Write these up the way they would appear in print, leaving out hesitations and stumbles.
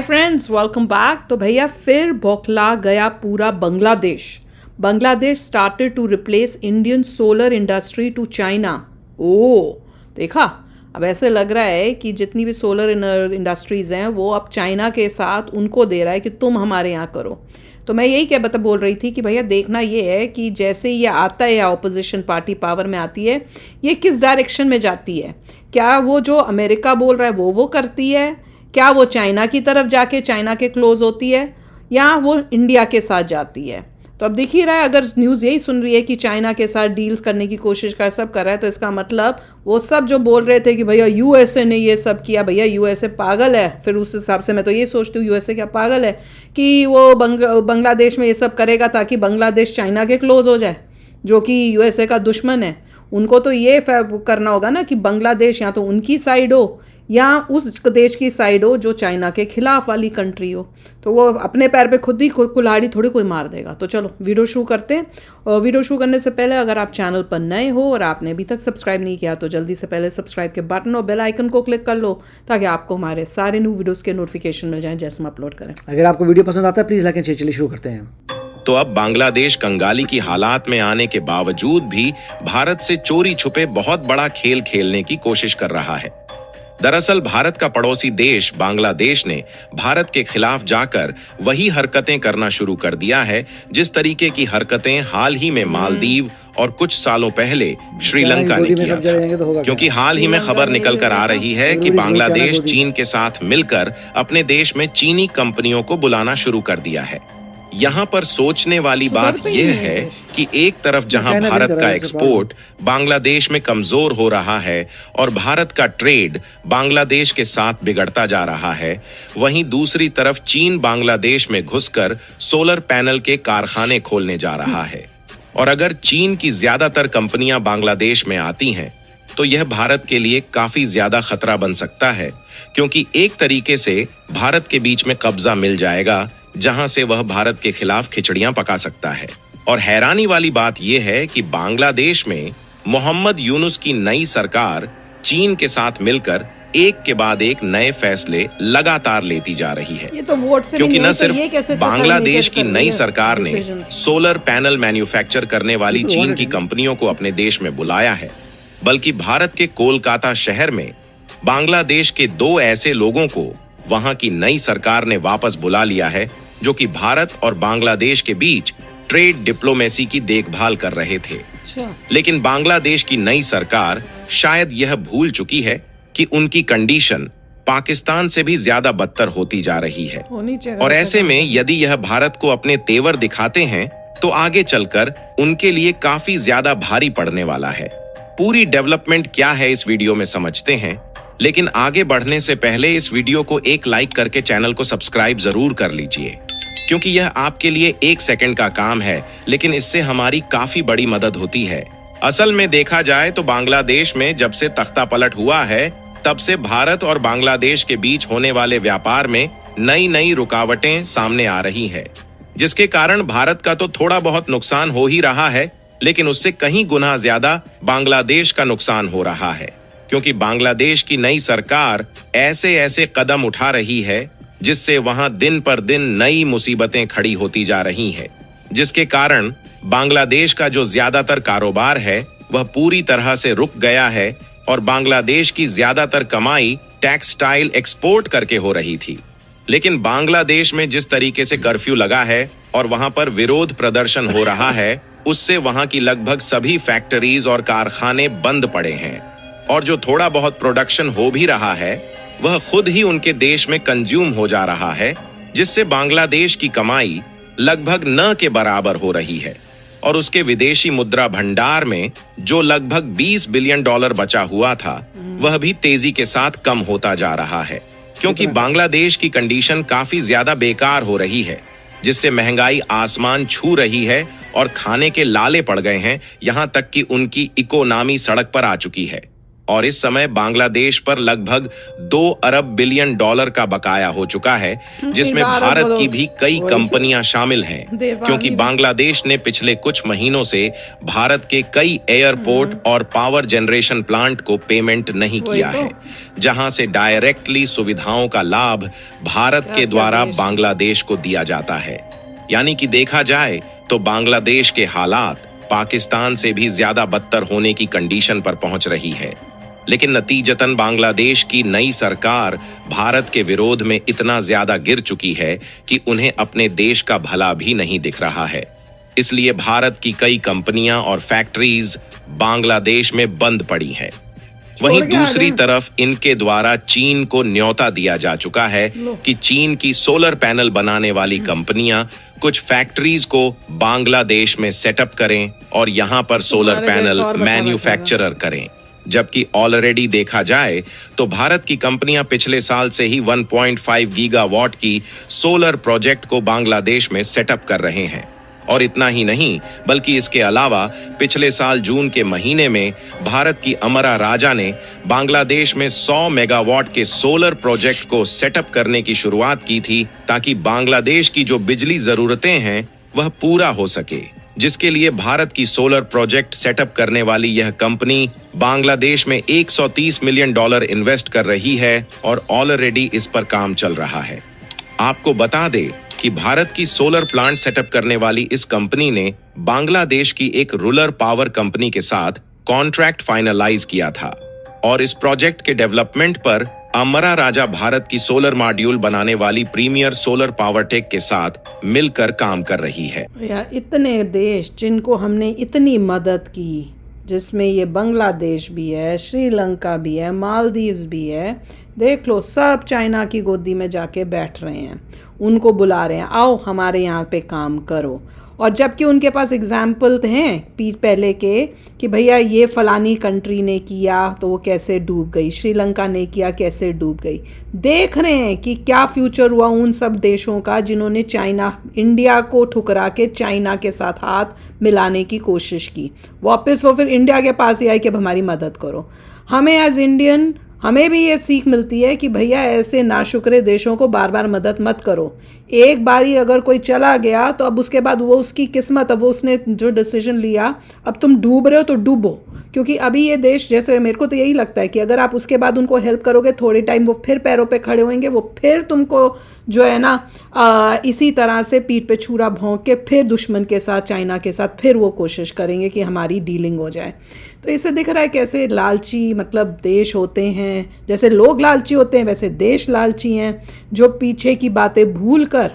Hi friends, welcome back. तो भैया फिर बौखला गया पूरा Bangladesh. Bangladesh started to replace Indian solar industry to China. ओ देखा, अब ऐसे लग रहा है कि जितनी भी सोलर इंडस्ट्रीज़ हैं वो अब चाइना के साथ उनको दे रहा है कि तुम हमारे यहाँ करो। तो मैं यही क्या बोल रही थी कि भैया देखना ये है कि जैसे ये आता है या ऑपोजिशन पार्टी पावर में आती है, ये किस डायरेक्शन में जाती है। क्या वो जो अमेरिका बोल रहा है वो करती है, क्या वो चाइना की तरफ जाके चाइना के क्लोज होती है, या वो इंडिया के साथ जाती है। तो अब दिख ही रहा है, अगर न्यूज़ यही सुन रही है कि चाइना के साथ डील्स करने की कोशिश सब कर रहा है, तो इसका मतलब वो सब जो बोल रहे थे कि भैया यूएसए ने ये सब किया, भैया यूएसए पागल है। फिर उस हिसाब से मैं तो ये सोचती हूँ यूएसए क्या पागल है कि वो बांग्लादेश में ये सब करेगा ताकि बांग्लादेश चाइना के क्लोज हो जाए, जो कि यूएसए का दुश्मन है। उनको तो ये करना होगा ना कि बांग्लादेश या तो उनकी साइड हो या उस देश की साइड हो जो चाइना के खिलाफ वाली कंट्री हो। तो वो अपने पैर पे खुद ही कुल्हाड़ी थोड़ी कोई मार देगा। तो चलो वीडियो शुरू करते हैं। और वीडियो शुरू करने से पहले अगर आप चैनल पर नए हो और आपने अभी तक सब्सक्राइब नहीं किया तो जल्दी से पहले सब्सक्राइब के बटन और बेल आइकन को क्लिक कर लो ताकि आपको हमारे सारे न्यू वीडियोज़ के नोटिफिकेशन मिल जाएं जैसे हम अपलोड करें। अगर आपको वीडियो पसंद आता है प्लीज़ लाइक एंड शेयर। चलिए शुरू करते हैं। तो अब बांग्लादेश कंगाली की हालात में आने के बावजूद भी भारत से चोरी छुपे बहुत बड़ा खेल खेलने की कोशिश कर रहा है। दरअसल भारत का पड़ोसी देश बांग्लादेश ने भारत के खिलाफ जाकर वही हरकतें करना शुरू कर दिया है जिस तरीके की हरकतें हाल ही में मालदीव और कुछ सालों पहले श्रीलंका ने किया था। क्योंकि हाल ही में खबर निकल कर आ रही है कि बांग्लादेश चीन के साथ मिलकर अपने देश में चीनी कंपनियों को बुलाना शुरू कर दिया है। यहाँ पर सोचने वाली बात यह है कि एक तरफ जहां भारत का एक्सपोर्ट बांग्लादेश में कमजोर हो रहा है और भारत का ट्रेड बांग्लादेश के साथ बिगड़ता जा रहा है, वहीं दूसरी तरफ चीन बांग्लादेश में घुसकर सोलर पैनल के कारखाने खोलने जा रहा है। और अगर चीन की ज्यादातर कंपनियां बांग्लादेश में आती हैं तो यह भारत के लिए काफी ज्यादा खतरा बन सकता है, क्योंकि एक तरीके से भारत के बीच में कब्जा मिल जाएगा जहां से वह भारत के खिलाफ खिचड़ियां पका सकता है। और हैरानी वाली बात यह है कि बांग्लादेश में मोहम्मद यूनुस की नई सरकार चीन के साथ मिलकर एक के बाद एक नए फैसले लगातार लेती जा रही है। ये तो वोट से क्योंकि न तो सिर्फ बांग्लादेश की नई सरकार ने सोलर पैनल मैन्युफैक्चर करने वाली चीन की कंपनियों को अपने देश में बुलाया है, बल्कि भारत के कोलकाता शहर में बांग्लादेश के 2 ऐसे लोगों को वहां की नई सरकार ने वापस बुला लिया है जो कि भारत और बांग्लादेश के बीच ट्रेड डिप्लोमेसी की देखभाल कर रहे थे। लेकिन बांग्लादेश की नई सरकार शायद यह भूल चुकी है कि उनकी कंडीशन पाकिस्तान से भी ज्यादा बदतर होती जा रही है। और ऐसे में यदि यह भारत को अपने तेवर दिखाते हैं तो आगे चलकर उनके लिए काफी ज्यादा भारी पड़ने वाला है। पूरी डेवलपमेंट क्या है इस वीडियो में समझते हैं, लेकिन आगे बढ़ने से पहले इस वीडियो को एक लाइक करके चैनल को सब्सक्राइब जरूर कर लीजिए, क्योंकि यह आपके लिए 1 सेकंड का काम है, लेकिन इससे हमारी काफी बड़ी मदद होती है। असल में देखा जाए तो बांग्लादेश में जब से तख्ता पलट हुआ है तब से भारत और बांग्लादेश के बीच होने वाले व्यापार में नई नई रुकावटें सामने आ रही है, जिसके कारण भारत का तो थोड़ा बहुत नुकसान हो ही रहा है, लेकिन उससे कहीं गुना ज्यादा बांग्लादेश का नुकसान हो रहा है, क्योंकि बांग्लादेश की नई सरकार ऐसे ऐसे कदम उठा रही है जिससे वहां दिन पर दिन नई मुसीबतें खड़ी होती जा रही हैं, जिसके कारण बांग्लादेश का जो ज्यादातर कारोबार है वह पूरी तरह से रुक गया है और बांग्लादेश की ज्यादातर कमाई टेक्सटाइल एक्सपोर्ट करके हो रही थी। लेकिन बांग्लादेश में जिस तरीके से कर्फ्यू लगा है और वहां पर विरोध प्रदर्शन हो रहा है, उससे वहां की लगभग सभी फैक्ट्रीज और कारखाने बंद पड़े हैं, और जो थोड़ा बहुत प्रोडक्शन हो भी रहा है वह खुद ही उनके देश में कंज्यूम हो जा रहा है, जिससे बांग्लादेश की कमाई लगभग न के बराबर हो रही है। और उसके विदेशी मुद्रा भंडार में जो लगभग $20 बिलियन बचा हुआ था वह भी तेजी के साथ कम होता जा रहा है, क्योंकि बांग्लादेश की कंडीशन काफी ज्यादा बेकार हो रही है, जिससे महंगाई आसमान छू रही है और खाने के लाले पड़ गए हैं, यहां तक कि उनकी इकोनॉमी सड़क पर आ चुकी है। और इस समय बांग्लादेश पर लगभग 2 अरब बिलियन डॉलर का बकाया हो चुका है, जिसमें भारत की भी कई कंपनियां शामिल हैं, क्योंकि बांग्लादेश ने पिछले कुछ महीनों से भारत के कई एयरपोर्ट और पावर जनरेशन प्लांट को पेमेंट नहीं किया है, जहां से डायरेक्टली सुविधाओं का लाभ भारत के द्वारा बांग्लादेश को दिया जाता है। यानी कि देखा जाए तो बांग्लादेश के हालात पाकिस्तान से भी ज्यादा बदतर होने की कंडीशन पर पहुंच रही है। लेकिन नतीजतन बांग्लादेश की नई सरकार भारत के विरोध में इतना ज्यादा गिर चुकी है कि उन्हें अपने देश का भला भी नहीं दिख रहा है। इसलिए भारत की कई कंपनियां और फैक्ट्रीज बांग्लादेश में बंद पड़ी हैं। वहीं दूसरी तरफ इनके द्वारा चीन को न्योता दिया जा चुका है कि चीन की सोलर पैनल बनाने वाली कंपनियां कुछ फैक्ट्रीज को बांग्लादेश में सेटअप करें और यहां पर सोलर पैनल मैन्युफैक्चरर करें। जबकि ऑलरेडी देखा जाए तो भारत की कंपनियां पिछले साल से ही 1.5 गीगावाट की सोलर प्रोजेक्ट को बांग्लादेश में सेटअप कर रहे हैं। और इतना ही नहीं, बल्कि इसके अलावा पिछले साल जून के महीने में भारत की अमरा राजा ने बांग्लादेश में 100 मेगावाट के सोलर प्रोजेक्ट को सेटअप करने की शुरुआत की थी, ताकि बांग्लादेश की जो बिजली जरूरतें हैं वह पूरा हो सके। जिसके लिए भारत की सोलर प्रोजेक्ट सेटअप करने वाली यह कंपनी बांग्लादेश में $130 मिलियन इन्वेस्ट कर रही है और ऑलरेडी इस पर काम चल रहा है। आपको बता दें कि भारत की सोलर प्लांट सेटअप करने वाली इस कंपनी ने बांग्लादेश की एक रूरल पावर कंपनी के साथ कॉन्ट्रैक्ट फाइनलाइज किया था और इस प्रोजेक्ट के डेवलपमेंट पर अमरा राजा भारत की सोलर मॉड्यूल बनाने वाली प्रीमियर सोलर पावर टेक के साथ मिलकर काम कर रही है। यार इतने देश जिनको हमने इतनी मदद की, जिसमें ये बांग्लादेश भी है, श्रीलंका भी है, मालदीव्स भी है, देख लो सब चाइना की गोदी में जाके बैठ रहे हैं, उनको बुला रहे हैं आओ हमारे यहाँ पे काम करो। और जबकि उनके पास एग्जाम्पल हैं पहले के कि भैया ये फलानी कंट्री ने किया तो वो कैसे डूब गई, श्रीलंका ने किया कैसे डूब गई। देख रहे हैं कि क्या फ्यूचर हुआ उन सब देशों का जिन्होंने इंडिया को ठुकरा के चाइना के साथ हाथ मिलाने की कोशिश की। वापस वो फिर इंडिया के पास ही आए कि अब हमारी मदद करो। हमें एज इंडियन हमें भी ये सीख मिलती है कि भैया ऐसे नाशुक्रे देशों को बार बार मदद मत करो। एक बारी अगर कोई चला गया तो अब उसके बाद वो उसकी किस्मत, अब वो उसने जो डिसीजन लिया, अब तुम डूब रहे हो तो डूबो। क्योंकि अभी ये देश, जैसे मेरे को तो यही लगता है कि अगर आप उसके बाद उनको हेल्प करोगे थोड़े टाइम वो फिर पैरों पे खड़े होंगे, वो फिर तुमको जो है ना इसी तरह से पीठ पे छुरा भोंक के फिर दुश्मन के साथ, चाइना के साथ फिर वो कोशिश करेंगे कि हमारी डीलिंग हो जाए। तो इससे दिख रहा है कैसे लालची मतलब देश होते हैं। जैसे लोग लालची होते हैं वैसे देश लालची हैं, जो पीछे की बातें भूल कर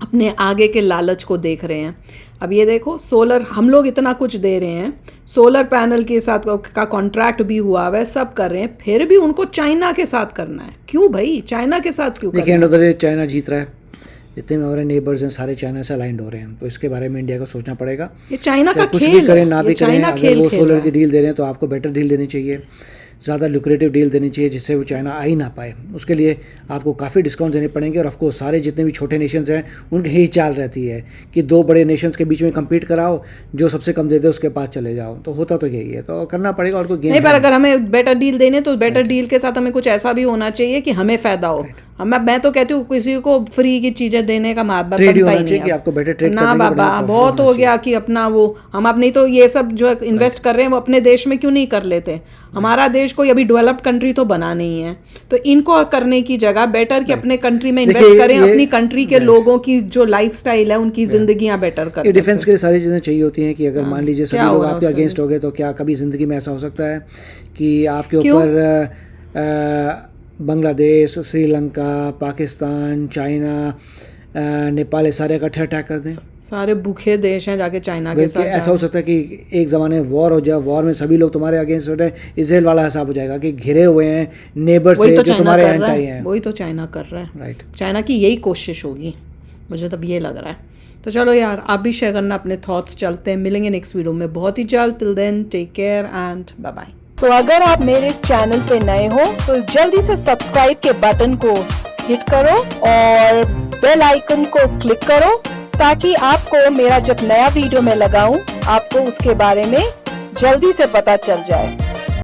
अपने आगे के लालच को देख रहे हैं। अब ये देखो सोलर, हम लोग इतना कुछ दे रहे हैं, सोलर पैनल के साथ का कॉन्ट्रैक्ट भी हुआ हुआ है, सब कर रहे हैं, फिर भी उनको चाइना के साथ करना है। क्यों भाई, चाइना के साथ क्यों? देखिए end of the day China जीत रहा है, जितने भी हमारे नेबर्स हैं सारे चाइना से अलाइंड हो रहे हैं, तो इसके बारे में इंडिया को सोचना पड़ेगा। ये चाइना का कुछ खेल भी करें ना भी करें, अगर वो सोलर है। की डील दे रहे हैं तो आपको बेटर डील देनी चाहिए, ज़्यादा लुक्रेटिव डील देनी चाहिए जिससे वो चाइना आ ही ना पाए। उसके लिए आपको काफ़ी डिस्काउंट देने पड़ेंगे। और ऑफकोर्स सारे जितने भी छोटे नेशंस हैं उनकी यही चाल रहती है कि दो बड़े नेशंस के बीच में कम्पीट कराओ, जो सबसे कम दे दे उसके पास चले जाओ। तो होता तो यही है, तो करना पड़ेगा और कोई गेम नहीं। पर अगर हमें बेटर डील देने तो बेटर डील के साथ हमें कुछ ऐसा भी होना चाहिए कि हमें फायदा हो। मैं तो कहती हूँ किसी को फ्री की चीजें देने का मात बनता ही नहीं कि आपको बेटर ट्रेड ना बाबा, बहुत हो गया कि अपना वो हम अब नहीं तो ये सब जो इन्वेस्ट कर रहे हैं वो अपने देश में क्यों नहीं कर लेते। हमारा देश कोई अभी डेवलप्ड कंट्री तो बना नहीं है, तो इनको करने की जगह बेटर कि अपने कंट्री में इन्वेस्ट करें, अपनी कंट्री के लोगों की जो लाइफस्टाइल है उनकी जिंदगियां बेटर करें। डिफेंस के लिए सारी चीज़ें चाहिए होती हैं कि अगर मान लीजिए सभी लोग आपके अगेंस्ट हो गए तो क्या कभी जिंदगी में ऐसा हो सकता है कि आपके ऊपर बांग्लादेश, श्रीलंका, पाकिस्तान, चाइना, नेपाल ये सारे इकट्ठे अटैक कर दें? सारे भूखे देश हैं जाके चाइना के साथ। ऐसा हो सकता है कि एक ज़माने में वॉर हो जाए, वॉर में सभी लोग तुम्हारे अगेंस्ट हो रहे हैं, इसराइल वाला हिसाब हो जाएगा कि घिरे हुए हैं नेबर से जो तुम्हारे एंटी हैं। वही तो चाइना कर रहा है, राइट। चाइना की यही कोशिश होगी, मुझे तब ये लग रहा है। तो चलो यार, आप भी शेयर करना अपने थॉट्स। चलते हैं, मिलेंगे नेक्स्ट वीडियो में बहुत ही जल्द। Till then take care and bye bye. तो अगर आप मेरे इस चैनल पे नए हो तो जल्दी से सब्सक्राइब के बटन को हिट करो और बेल आइकन को क्लिक करो, ताकि आपको मेरा जब नया वीडियो मैं लगाऊं आपको उसके बारे में जल्दी से पता चल जाए।